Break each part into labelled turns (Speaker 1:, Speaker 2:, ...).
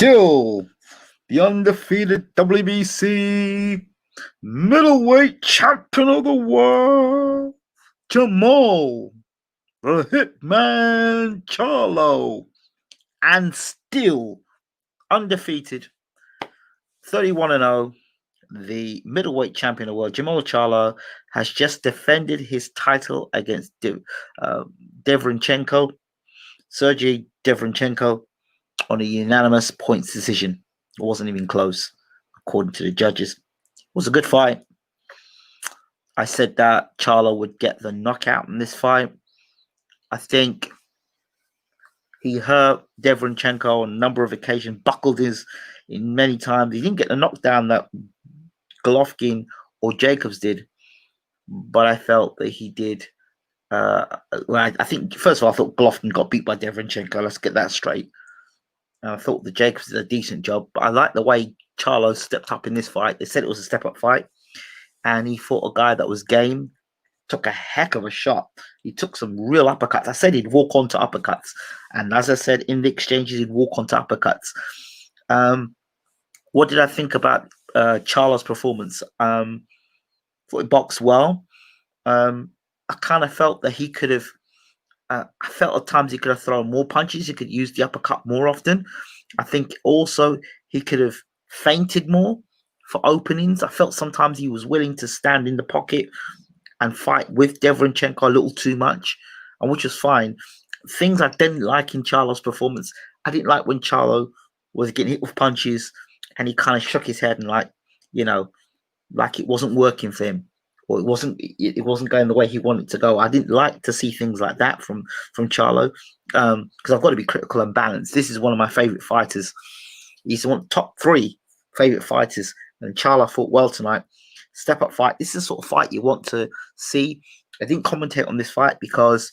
Speaker 1: still the undefeated WBC middleweight champion of the world, Jermall, the Hitman Charlo, and still undefeated, 31-0, the middleweight champion of the world, Jermall Charlo, has just defended his title against Derevyanchenko, Sergey Derevyanchenko, on a unanimous points decision. It wasn't even close, according to the judges. It was a good fight. I said that Charlo would get the knockout in this fight. I think he hurt Derevyanchenko on a number of occasions, buckled his in many times. He didn't get the knockdown that Golovkin or Jacobs did, but I felt that he did. I think, first of all, I thought Golovkin got beat by Derevyanchenko. Let's get that straight. I thought the Jacobs did a decent job, but I like the way Charlo stepped up in this fight. They said it was a step-up fight, and he fought a guy that was game, took a heck of a shot. He took some real uppercuts. I said he'd walk onto uppercuts, and as I said, in the exchanges, he'd walk onto uppercuts. What did I think about Charlo's performance? Thought he boxed well. I kind of felt that he could have. I felt at times he could have thrown more punches. He could use the uppercut more often. I think also he could have feinted more for openings. I felt sometimes he was willing to stand in the pocket and fight with Derevyanchenko a little too much, and which was fine. Things I didn't like in Charlo's performance. I didn't like when Charlo was getting hit with punches and he kind of shook his head and like it wasn't working for him. Or it wasn't going the way he wanted to go. I didn't like to see things like that from Charlo, because I've got to be critical and balanced. This is one of my favorite fighters. He's one top 3 favorite fighters, and Charlo fought well tonight. Step up fight. This is the sort of fight you want to see. I didn't commentate on this fight because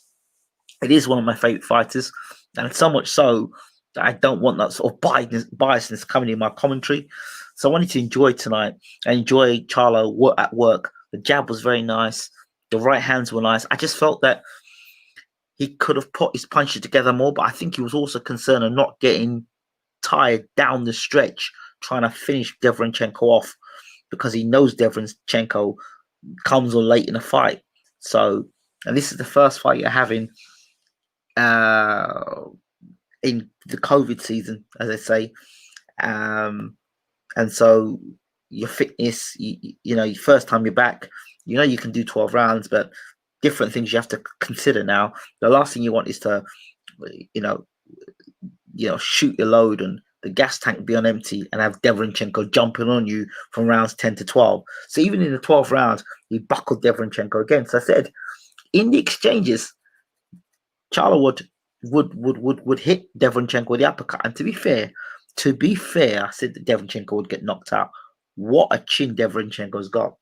Speaker 1: it is one of my favorite fighters, and so much so that I don't want that sort of biasness coming in my commentary. So I wanted to enjoy tonight and enjoy Charlo at work. The jab was very nice. The right hands were nice. I just felt that he could have put his punches together more, but I think he was also concerned of not getting tired down the stretch, trying to finish Derevyanchenko off, because he knows Derevyanchenko comes on late in the fight. So, and this is the first fight you're having in the COVID season, as I say. And so your fitness, your first time you're back, you can do 12 rounds, but different things you have to consider now. The last thing you want is to, shoot your load and the gas tank be on empty and have Derevyanchenko jumping on you from rounds 10 to 12. So even in the 12th round, he buckled Derevyanchenko again. So I said, in the exchanges, Charlo would hit Derevyanchenko with the uppercut. And to be fair, I said that Derevyanchenko would get knocked out. What a chin Derevyanchenko's got.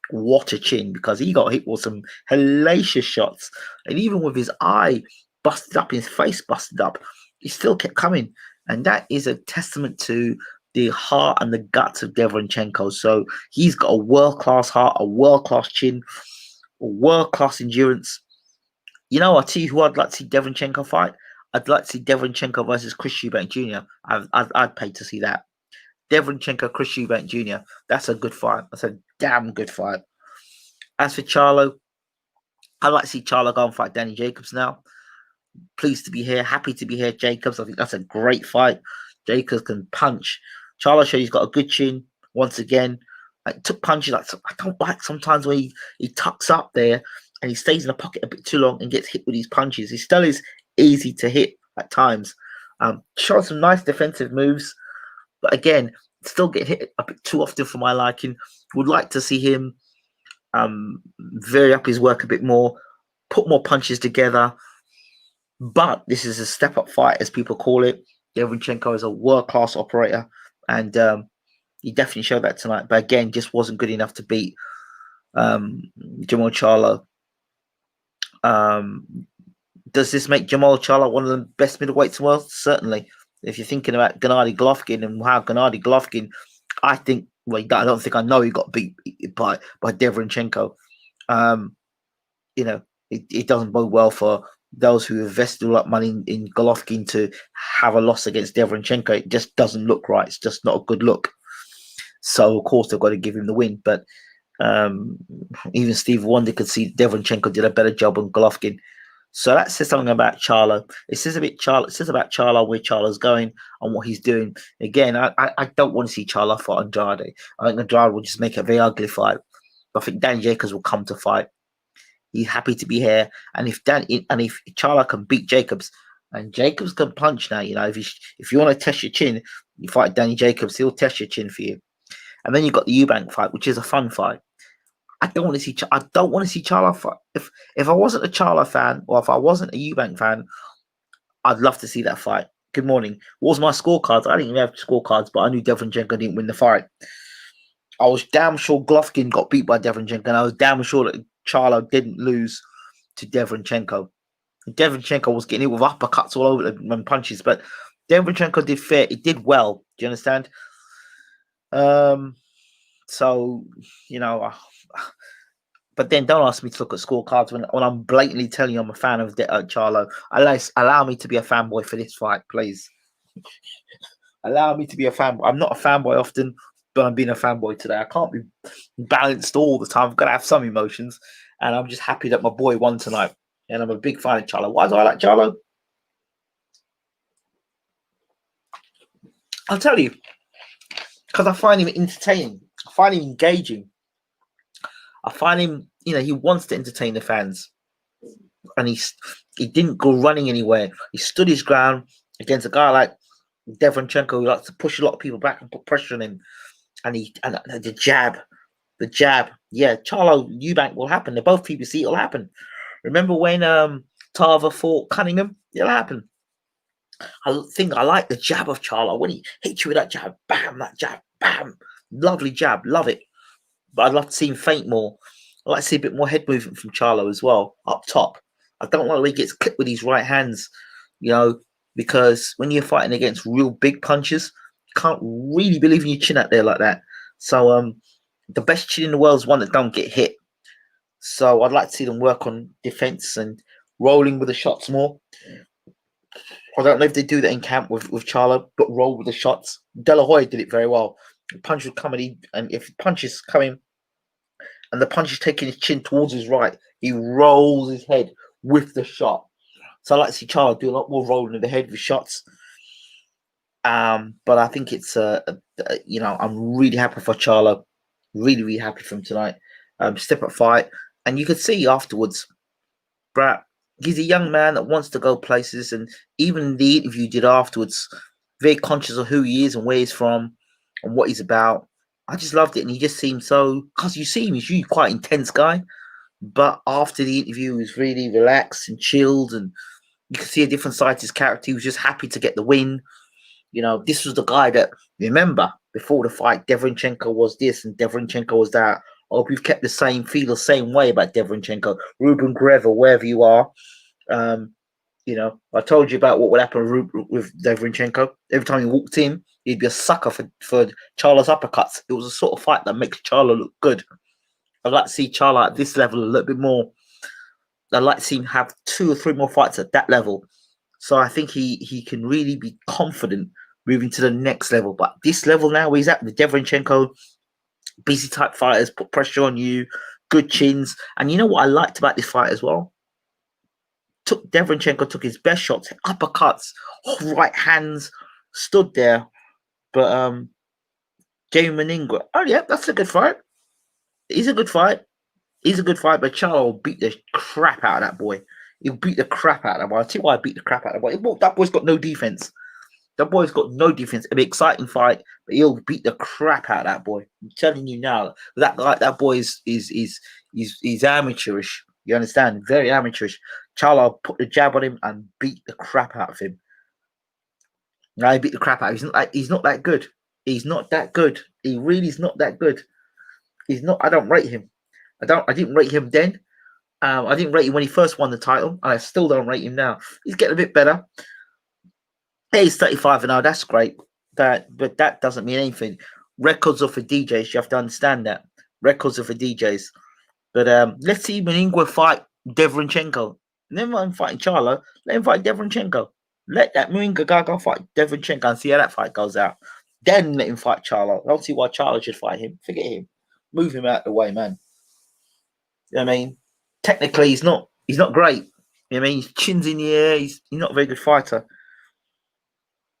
Speaker 1: What a chin, because he got hit with some hellacious shots. And even with his eye busted up, his face busted up, he still kept coming. And that is a testament to the heart and the guts of Derevyanchenko. So he's got a world-class heart, a world-class chin, a world-class endurance. I'll tell you who I'd like to see Derevyanchenko fight. I'd like to see Derevyanchenko versus Chris Eubank Jr. I'd pay to see that. Derevyanchenko, Chris Eubank Jr. That's a good fight. That's a damn good fight. As for Charlo, I'd like to see Charlo go and fight Danny Jacobs now. Pleased to be here. Happy to be here, Jacobs. I think that's a great fight. Jacobs can punch. Charlo showed he's got a good chin once again. Took punches. I don't like sometimes when he tucks up there and he stays in the pocket a bit too long and gets hit with these punches. He still is easy to hit at times. Showed some nice defensive moves. But again, still get hit a bit too often for my liking. Would like to see him vary up his work a bit more, put more punches together. But this is a step-up fight, as people call it. Derevyanchenko is a world-class operator, and he definitely showed that tonight. But again, just wasn't good enough to beat Jermall Charlo. Does this make Jermall Charlo one of the best middleweights in the world? Certainly. If you're thinking about Gennady Golovkin and how Gennady Golovkin, I don't think I know he got beat by Derevyanchenko. It doesn't bode well for those who invested all that money in Golovkin to have a loss against Derevyanchenko, it just doesn't look right. It's just not a good look. So of course they've got to give him the win. But um, even Steve Wonder could see Derevyanchenko did a better job on Golovkin. So that says something about Charlo. It says about Charlo, where Charlo's going and what he's doing. Again, I don't want to see Charlo fight Andrade. I think Andrade will just make it a very ugly fight. But I think Danny Jacobs will come to fight. He's happy to be here, and if Charlo can beat Jacobs, and Jacobs can punch now, if you want to test your chin, you fight Danny Jacobs. He'll test your chin for you. And then you've got the Eubank fight, which is a fun fight. I don't want to see Charlo fight. If I wasn't a Charlo fan, or if I wasn't a Eubank fan, I'd love to see that fight. Good morning. What was my scorecards? I didn't even have scorecards, but I knew Derevyanchenko didn't win the fight. I was damn sure Golovkin got beat by Derevyanchenko, and I was damn sure that Charlo didn't lose to Derevyanchenko. Derevyanchenko was getting it with uppercuts all over and punches, but Derevyanchenko did fair. It did well. Do you understand? So but then don't ask me to look at scorecards when I'm blatantly telling you I'm a fan of Charlo. Allow me to be a fanboy for this fight, please. Allow me to be a fanboy. I'm not a fanboy often, but I'm being a fanboy today. I can't be balanced all the time. I've got to have some emotions, and I'm just happy that my boy won tonight. And I'm a big fan of Charlo. Why do I like Charlo? I'll tell you, because I find him entertaining. I find him engaging. I find him, he wants to entertain the fans, and he didn't go running anywhere. He stood his ground against a guy like Derevyanchenko, who likes to push a lot of people back and put pressure on him. And the jab, yeah, Charlo Eubank will happen. They're both PBC. It'll happen. Remember when Tarver fought Cunningham? It'll happen. I think I like the jab of Charlo when he hits you with that jab, bam, that jab, bam, lovely jab, love it. But I'd love to see him feint more. I'd like to see a bit more head movement from Charlo as well, up top. I don't like when he gets clipped with his right hands, because when you're fighting against real big punches, you can't really believe in your chin out there like that. So the best chin in the world is one that don't get hit. So I'd like to see them work on defense and rolling with the shots more. I don't know if they do that in camp with Charlo, but roll with the shots. De La Hoya did it very well. The punch would come and if the punch is coming and the punch is taking his chin towards his right, he rolls his head with the shot. So I like to see Charlo do a lot more rolling in the head with shots. But I think it's I'm really happy for Charlo. Really, really happy for him tonight. Step up fight. And you could see afterwards, Brad, he's a young man that wants to go places. And even the interview he did afterwards, very conscious of who he is and where he's from and what he's about. I just loved it. And he just seemed because you see him, he's usually quite intense guy. But after the interview, he was really relaxed and chilled. And you could see a different side to his character. He was just happy to get the win. This was the guy that, remember, before the fight, Derevyanchenko was this and Derevyanchenko was that. I hope you've kept the same way about Derevyanchenko. Ruben Guerrero, wherever you are. I told you about what would happen with Derevyanchenko. Every time he walked in, he'd be a sucker for Charlo's uppercuts. It was a sort of fight that makes Charlo look good. I'd like to see Charlo at this level a little bit more. I'd like to see him have 2 or 3 more fights at that level. So I think he can really be confident moving to the next level. But this level now, he's at the Derevyanchenko, busy type fighters, put pressure on you, good chins. And you know what I liked about this fight as well? Derevyanchenko took his best shots, uppercuts, right hands, stood there. But Jamie Meningua, oh yeah, that's a good fight. He's a good fight, but Charlo beat the crap out of that boy. He'll beat the crap out of that boy. I'll tell you why I beat the crap out of that boy. That boy's got no defense. That boy's got no defense. It'll be an exciting fight, but he'll beat the crap out of that boy. I'm telling you now, that boy is amateurish. You understand? Very amateurish. Charlo put the jab on him and beat the crap out of him. Now he beat the crap out of him. He's not that good. He's not that good. He really is not that good. He's not. I don't rate him. I didn't rate him then. I didn't rate him when he first won the title, and I still don't rate him now. He's getting a bit better. Hey, he's 35 and now. That's great. But that doesn't mean anything. Records are for DJs. You have to understand that. Records are for DJs. But let's see Meningua fight Derevyanchenko. Never mind fighting Charlo. Let him fight Derevyanchenko. Let that Moringa guy go fight Derevyanchenko and see how that fight goes out. Then let him fight Charlo. I don't see why Charlo should fight him. Forget him. Move him out of the way, man. You know what I mean? Technically, he's not great. You know what I mean? His chin's in the air. He's not a very good fighter.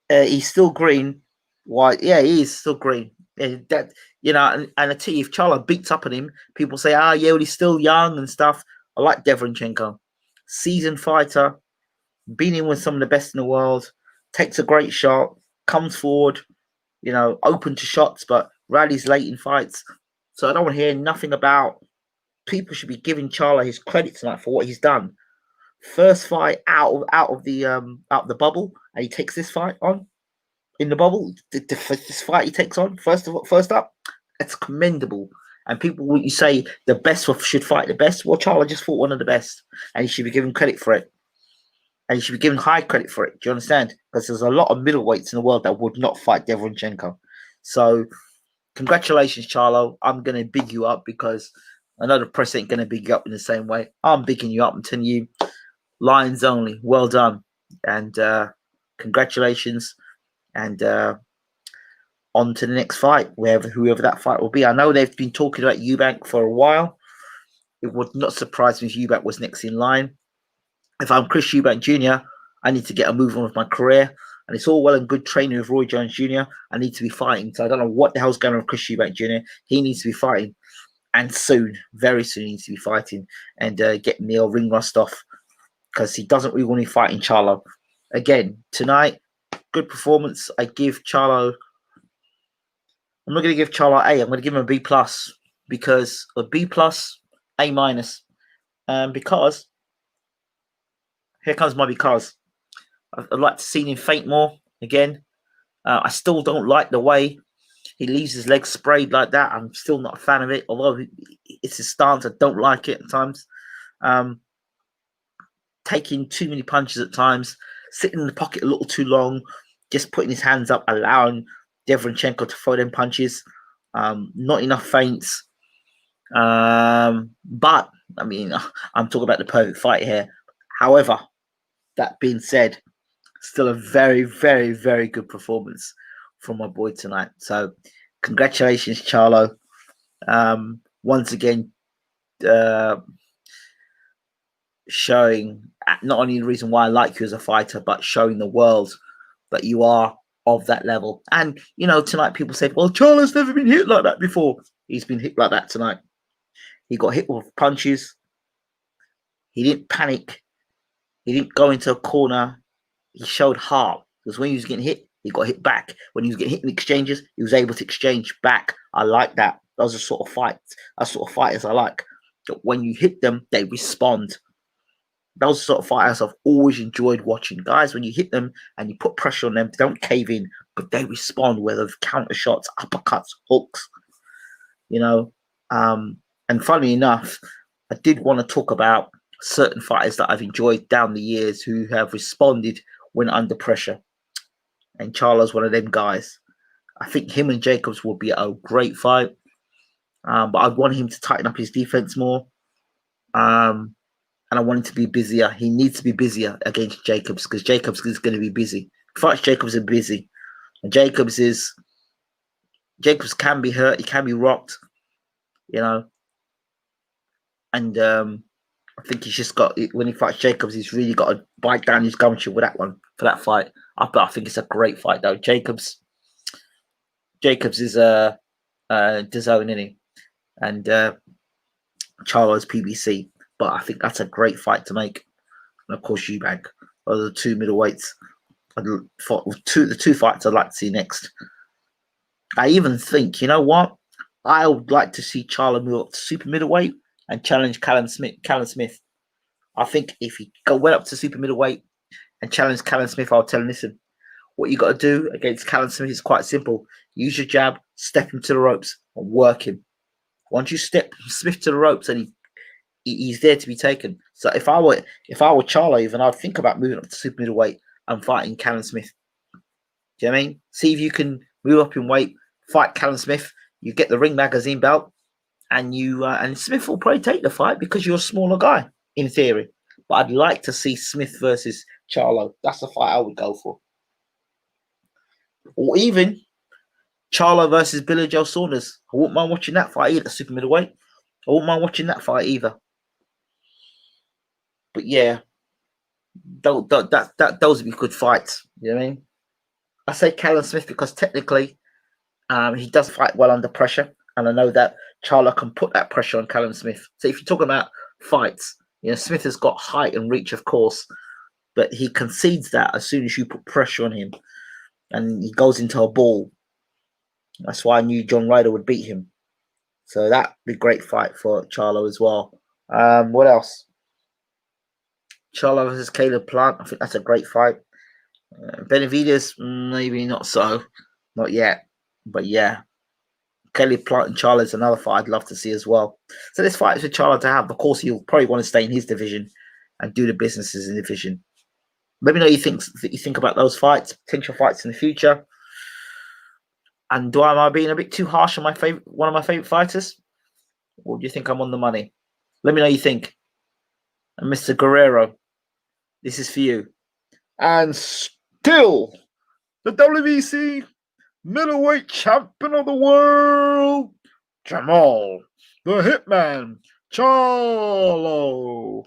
Speaker 1: He's still green. Why? Yeah, he is still green. That and I tell you, if Charlo beats up on him, people say, yeah, well, he's still young and stuff. I like Derevyanchenko, seasoned fighter, been in with some of the best in the world, takes a great shot, comes forward, open to shots, but rallies late in fights. So I don't want to hear nothing about. People should be giving Charlo his credit tonight for what he's done. First fight out of the bubble, and he takes this fight on in the bubble. This fight he takes on first up, it's commendable. And people, when you say the best should fight the best, well, Charlo just fought one of the best, and he should be given credit for it. And he should be given high credit for it. Do you understand? Because there's a lot of middleweights in the world that would not fight Derevyanchenko. So, congratulations, Charlo. I'm going to big you up because I know the press ain't going to big you up in the same way. I'm bigging you up and telling you, Lions only. Well done. And congratulations. And on to the next fight, whoever that fight will be. I know they've been talking about Eubank for a while. It would not surprise me if Eubank was next in line. If I'm Chris Eubank Jr., I need to get a move on with my career. And it's all well and good training with Roy Jones Jr. I need to be fighting. So I don't know what the hell's going on with Chris Eubank Jr. He needs to be fighting. And soon, very soon, he needs to be fighting and getting the old ring rust off. Because he doesn't really want to fight in Charlo. Again, tonight, good performance. I give Charlo. I'm not going to give Charlo A. I'm going to give him a B+. Because a B+, A-. Because, here comes my because. I'd like to see him faint more again. I still don't like the way he leaves his legs sprayed like that. I'm still not a fan of it. Although it's his stance, I don't like it at times. Taking too many punches at times, sitting in the pocket a little too long, just putting his hands up, allowing Derevyanchenko to throw them punches. Not enough feints. But, I mean, I'm talking about the perfect fight here. However, that being said, still a very, very, very good performance from my boy tonight. So, congratulations, Charlo. Once again, showing not only the reason why I like you as a fighter, but showing the world that you are of that level. And, tonight people say, well, Charlo's never been hit like that before. He's been hit like that tonight. He got hit with punches. He didn't panic. He didn't go into a corner. He showed heart. Because when he was getting hit, he got hit back. When he was getting hit in exchanges, he was able to exchange back. I like that. Those are sort of fights. That's sort of fighters I like. But when you hit them, they respond. Those sort of fighters I've always enjoyed watching. Guys, when you hit them and you put pressure on them, they don't cave in, but they respond, whether counter shots, uppercuts, hooks, And funnily enough, I did want to talk about certain fighters that I've enjoyed down the years who have responded when under pressure. And Charlo's one of them guys. I think him and Jacobs will be a great fight. But I'd want him to tighten up his defense more. And I want him to be busier. He needs to be busier against Jacobs because Jacobs is going to be busy. Fights Jacobs are busy. And Jacobs can be hurt. He can be rocked, And I think he's just got, when he fights Jacobs, he's really got to bite down his gumshoe with that one for that fight. I think it's a great fight though. Jacobs is DAZN, isn't he? And Charlo's PBC. But I think that's a great fight to make. And of course, Eubank. Those are the two middleweights. The two fights I'd like to see next. I even think, you know what? I would like to see Charlo move up to super middleweight and challenge Callum Smith. I think if he went up to super middleweight and challenged Callum Smith, I'll tell him, listen, what you got to do against Callum Smith is quite simple. Use your jab, step him to the ropes, and work him. Once you step Smith to the ropes and he's there to be taken. So if I were Charlo, even I'd think about moving up to super middleweight and fighting Callum Smith. Do you know what I mean? See if you can move up in weight, fight Callum Smith. You get the Ring Magazine belt, and and Smith will probably take the fight because you're a smaller guy in theory. but I'd like to see Smith versus Charlo. That's the fight I would go for. Or even Charlo versus Billy Joe Saunders. I wouldn't mind watching that fight either, super middleweight. I wouldn't mind watching that fight either. But yeah, those would be good fights. You know what I mean? I say Callum Smith because technically he does fight well under pressure. And I know that Charlo can put that pressure on Callum Smith. So if you're talking about fights, Smith has got height and reach, of course, but he concedes that as soon as you put pressure on him and he goes into a ball. That's why I knew John Ryder would beat him. So that'd be a great fight for Charlo as well. What else? Charlo versus Caleb Plant. I think that's a great fight. Benavidez, maybe not so. Not yet. But yeah. Caleb Plant and Charlo is another fight I'd love to see as well. So this fight is for Charlo to have. Of course, he'll probably want to stay in his division and do the businesses in the division. Let me know what you think about those fights, potential fights in the future. And am I being a bit too harsh on one of my favorite fighters? Or do you think I'm on the money? Let me know what you think. And Mr. Guerrero, this is for you. And still, the WBC middleweight champion of the world, Jermall, the Hitman, Charlo.